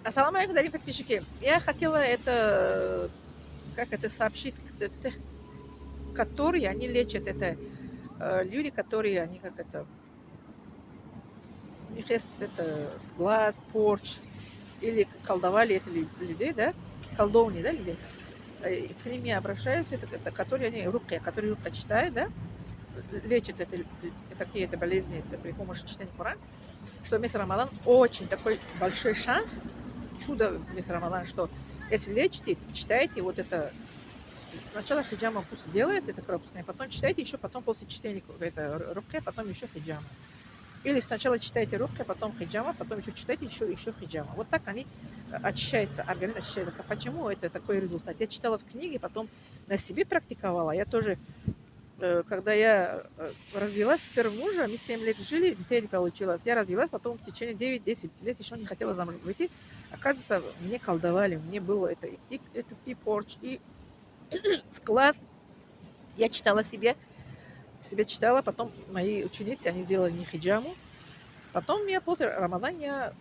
Ассаламу алейкум, дорогие подписчики. Я хотела это, как это сообщить, тех, которые они лечат. Это люди, которые, они как это, у них есть это сглаз, порч, или колдовали это людей, да, колдовни, да, людей. К ним я обращаюсь, это которые они рукя, которые рукя читают, да, лечат такие это болезни при помощи чтения Корана, что месяц Рамадан очень такой большой шанс, чудо в месяц Рамадан, что если лечите, читаете вот это. Сначала хиджама пусть делает, это пропускная, потом читайте еще, потом после чтения это рукка, потом еще хиджама. Или сначала читайте рукка, потом хиджама, потом еще читайте еще хиджама. Вот так они очищаются, организм очищается. Почему это такой результат? Я читала в книге, потом на себе практиковала. Я тоже, когда я развелась с первым мужем, мы 7 лет жили, детей не получилось. Я развелась, потом в течение 9-10 лет еще не хотела замуж выйти. Оказывается, мне колдовали, мне было это и порч, и класс. Я читала себе читала, потом мои ученицы, они сделали мне хиджаму. Потом я после Рамадана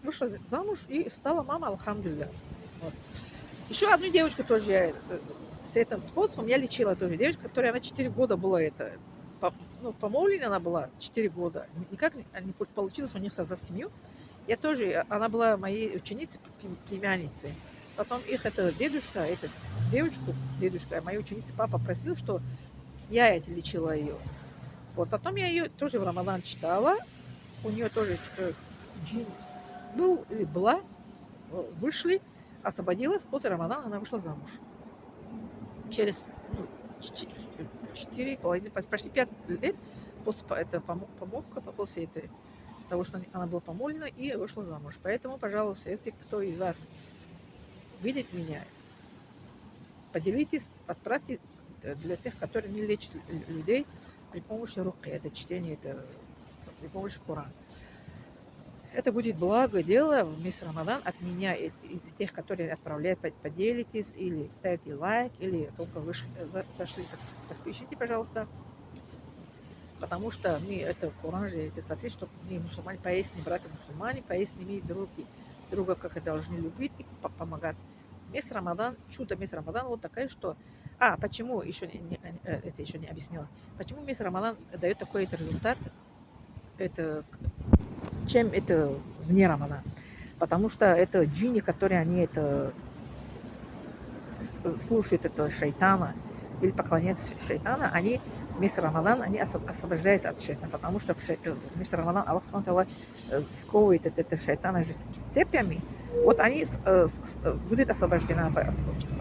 вышла замуж и стала мама, алхамдулилля. Вот. Еще одну девочку тоже я с этим способом я лечила тоже. Девочка, которая она 4 года была это, помолвлена она была 4 года. Никак не получилось у них за семью. Я тоже, она была моей ученицей, племянницей. Потом их это дедушка, дедушка, моей ученицы папа просил, что я это лечила ее. Вот потом я ее тоже в Рамадан читала. У нее тоже джин был или была. Вышли, освободилась. После Рамадана она вышла замуж. Через 4,5, почти 5 лет после помолвка, после того, что она была помолвлена и вышла замуж. Поэтому, пожалуйста, если кто из вас видит меня, поделитесь, отправьте для тех, которые не лечат людей при помощи руки, это чтение, это при помощи Корана. Это будет благое дело в месяц Рамадан от меня, из тех, которые отправляют, поделитесь, или ставьте лайк, или только зашли, подпишите, пожалуйста. Потому что мы это в Коране же это соответствует, что мы мусульмане, поясни, братья мусульмане, поясни друга, как это должны любить и помогать. Месяц Рамадан, чудо месяц Рамадан вот такая, что... почему это еще не объяснила. Почему месяц Рамадан дает такой результат, чем это вне Рамадана? Потому что это джинни, которые они это слушают это шайтана или поклоняются шайтана, они вместо Рамадан они освобождаются от шайтана, потому что вместо Рамадан Аллах Субхану сковывает это шайтана же с цепями. Вот они будут освобождены,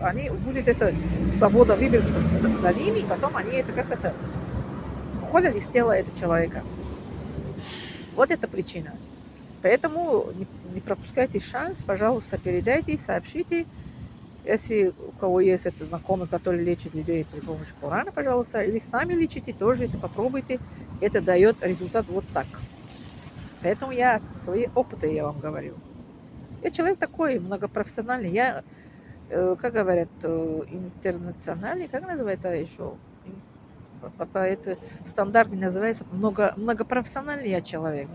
они будет это свобода выбор за ними, и потом они это как это уходят из тела этого человека. Вот это причина. Поэтому не пропускайте шанс, пожалуйста, передайте, сообщите. Если у кого есть это знакомый, который лечит людей при помощи Корана, пожалуйста, или сами лечите, тоже это попробуйте. Это дает результат вот так. Поэтому я свои опыты я вам говорю. Я человек такой многопрофессиональный. Я, как говорят, интернациональный, как называется еще? Это стандартный называется многопрофессиональный я человек.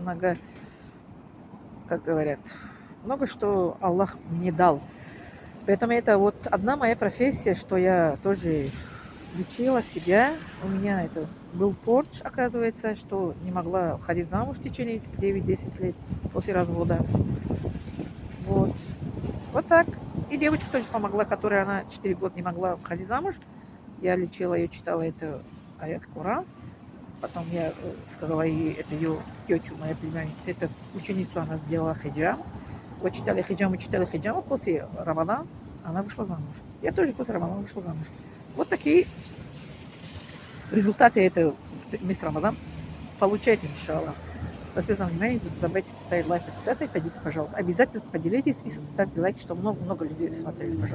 Как говорят, много что Аллах мне дал. Поэтому это вот одна моя профессия, что я тоже лечила себя. У меня это был порч, оказывается, что не могла ходить замуж в течение 9-10 лет после развода. Вот так. И девочка тоже помогла, которая она 4 года не могла ходить замуж. Я лечила ее, читала это аят Коран. Потом я сказала ей, это ее тетю, моя племянница, это ученицу она сделала хиджам. Вот читала хиджаму, после Рамадана она вышла замуж. Я тоже после Рамадана вышла замуж. Вот такие результаты это месяц Рамадан. Получайте, иншаллах. Спасибо за внимание. Не забывайте ставить лайк, подписаться и поделитесь, пожалуйста. Обязательно поделитесь и ставьте лайк, чтобы много людей смотрели, пожалуйста.